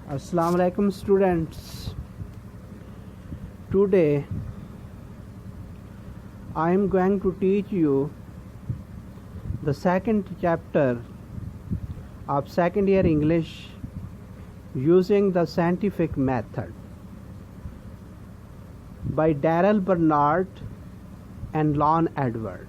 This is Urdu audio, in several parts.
Assalamu alaikum students. Today I am going to teach you the second chapter of second year English using the scientific method by Daryl Bernard and Lon Edward.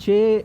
6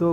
2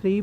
3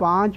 5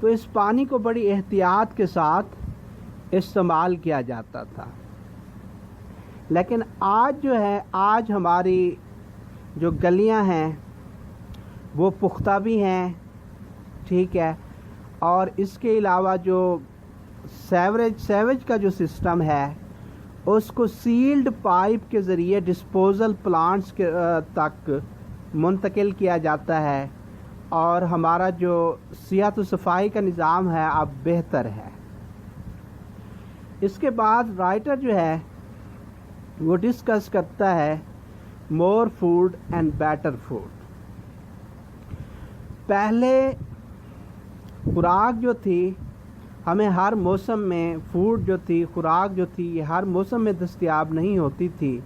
تو اس پانی کو بڑی احتیاط کے ساتھ استعمال کیا جاتا تھا. لیکن آج جو ہے، آج ہماری جو گلیاں ہیں وہ پختہ بھی ہیں، ٹھیک ہے، اور اس کے علاوہ جو سیویج کا جو سسٹم ہے اس کو سیلڈ پائپ کے ذریعے ڈسپوزل پلانٹس کے تک منتقل کیا جاتا ہے، اور ہمارا جو صحت و صفائی کا نظام ہے اب بہتر ہے. اس کے بعد رائٹر جو ہے وہ ڈسکس کرتا ہے مور فوڈ اینڈ بیٹر فوڈ. پہلے خوراک جو تھی ہمیں ہر موسم میں، فوڈ جو تھی، خوراک جو تھی، یہ ہر موسم میں دستیاب نہیں ہوتی تھی،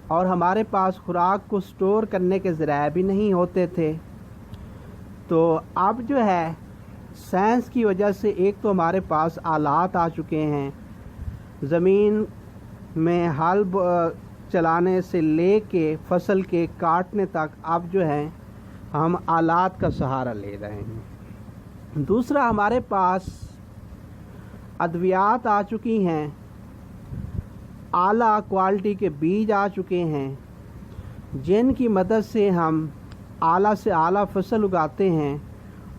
اور ہمارے پاس خوراک کو سٹور کرنے کے ذرائع بھی نہیں ہوتے تھے. تو اب جو ہے سائنس کی وجہ سے ایک تو ہمارے پاس آلات آ چکے ہیں، زمین میں ہل چلانے سے لے کے فصل کے کاٹنے تک اب جو ہے ہم آلات کا سہارا لے رہے ہیں. دوسرا، ہمارے پاس ادویات آ چکی ہیں، اعلیٰ کوالٹی کے بیج آ چکے ہیں جن کی مدد سے ہم اعلیٰ سے اعلیٰ فصل اگاتے ہیں،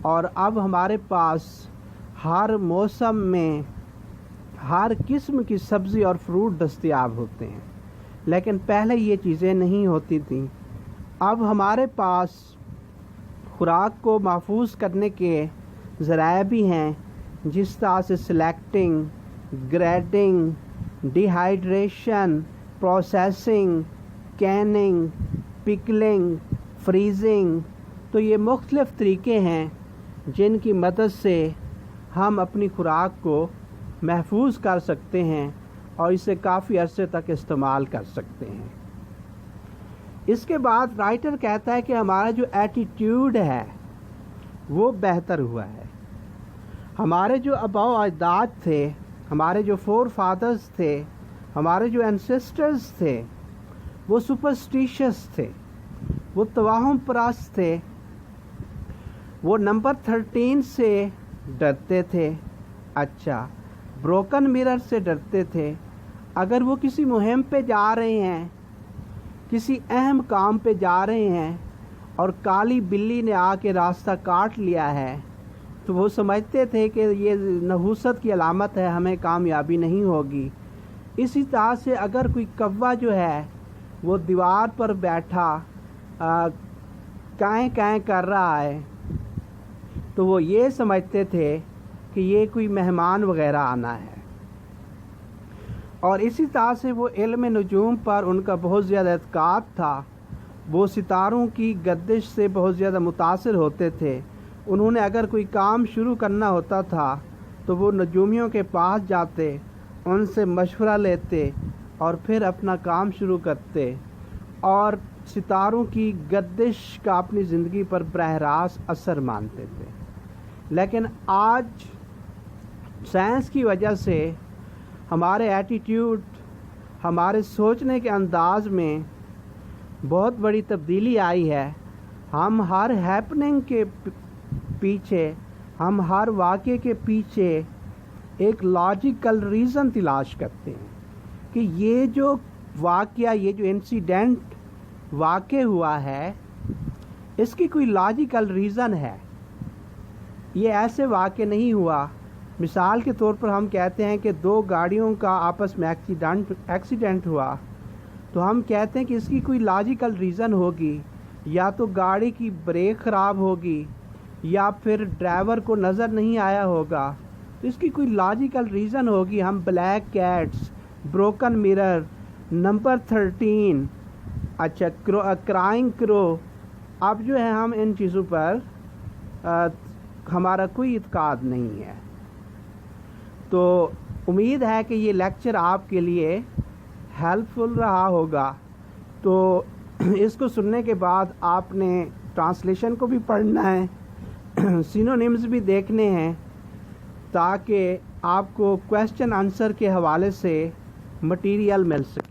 اور اب ہمارے پاس ہر موسم میں ہر قسم کی سبزی اور فروٹ دستیاب ہوتے ہیں. لیکن پہلے یہ چیزیں نہیں ہوتی تھیں. اب ہمارے پاس خوراک کو محفوظ کرنے کے ذرائع بھی ہیں، جس طرح سے selecting, grading, dehydration, processing, canning, pickling, freezing. تو یہ مختلف طریقے ہیں جن کی مدد سے ہم اپنی خوراک کو محفوظ کر سکتے ہیں اور اسے کافی عرصے تک استعمال کر سکتے ہیں. اس کے بعد رائٹر کہتا ہے کہ ہمارا جو ایٹیٹیوڈ ہے وہ بہتر ہوا ہے. ہمارے جو آباء و اجداد تھے، ہمارے جو فور فادرز تھے، ہمارے جو اینسسٹرز تھے، وہ سپرسٹیشس تھے، وہ توہم پرست تھے، وہ نمبر 13 سے ڈرتے تھے. اچھا، بروکن مرر سے ڈرتے تھے. اگر وہ کسی مہم پہ جا رہے ہیں، کسی اہم کام پہ جا رہے ہیں اور کالی بلی نے آ کے راستہ کاٹ لیا ہے تو وہ سمجھتے تھے کہ یہ نحوست کی علامت ہے، ہمیں کامیابی نہیں ہوگی. اسی طرح سے اگر کوئی کوا جو ہے وہ دیوار پر بیٹھا کائیں کائیں کر رہا ہے تو وہ یہ سمجھتے تھے کہ یہ کوئی مہمان وغیرہ آنا ہے. اور اسی طرح سے وہ علم نجوم پر ان کا بہت زیادہ اعتقاد تھا. وہ ستاروں کی گردش سے بہت زیادہ متاثر ہوتے تھے. انہوں نے اگر کوئی کام شروع کرنا ہوتا تھا تو وہ نجومیوں کے پاس جاتے، ان سے مشورہ لیتے اور پھر اپنا کام شروع کرتے، اور ستاروں کی گردش کا اپنی زندگی پر براہ راست اثر مانتے تھے. لیکن آج سائنس کی وجہ سے ہمارے ایٹیٹیوڈ، ہمارے سوچنے کے انداز میں بہت بڑی تبدیلی آئی ہے. ہم ہر ہیپننگ کے پیچھے، ہم ہر واقعے کے پیچھے ایک لاجیکل ریزن تلاش کرتے ہیں کہ یہ جو واقعہ، یہ جو انسیڈنٹ واقع ہوا ہے اس کی کوئی لاجیکل ریزن ہے. یہ ایسے واقع نہیں ہوا. مثال کے طور پر ہم کہتے ہیں کہ دو گاڑیوں کا آپس میں ایکسیڈنٹ ہوا تو ہم کہتے ہیں کہ اس کی کوئی لاجیکل ریزن ہوگی، یا تو گاڑی کی بریک خراب ہوگی یا پھر ڈرائیور کو نظر نہیں آیا ہوگا. تو اس کی کوئی لاجیکل ریزن ہوگی. ہم black cats, broken mirror, number 13، اچھا کرائنگ کرو، اب جو ہے ہم ان چیزوں پر ہمارا کوئی اعتقاد نہیں ہے. تو امید ہے کہ یہ لیکچر آپ کے لیے ہیلپ فل رہا ہوگا. تو اس کو سننے کے بعد آپ نے ٹرانسلیشن کو بھی پڑھنا ہے، سینونیمز بھی دیکھنے ہیں، تاکہ آپ کو کویسچن آنسر کے حوالے سے مٹیریل مل سکے.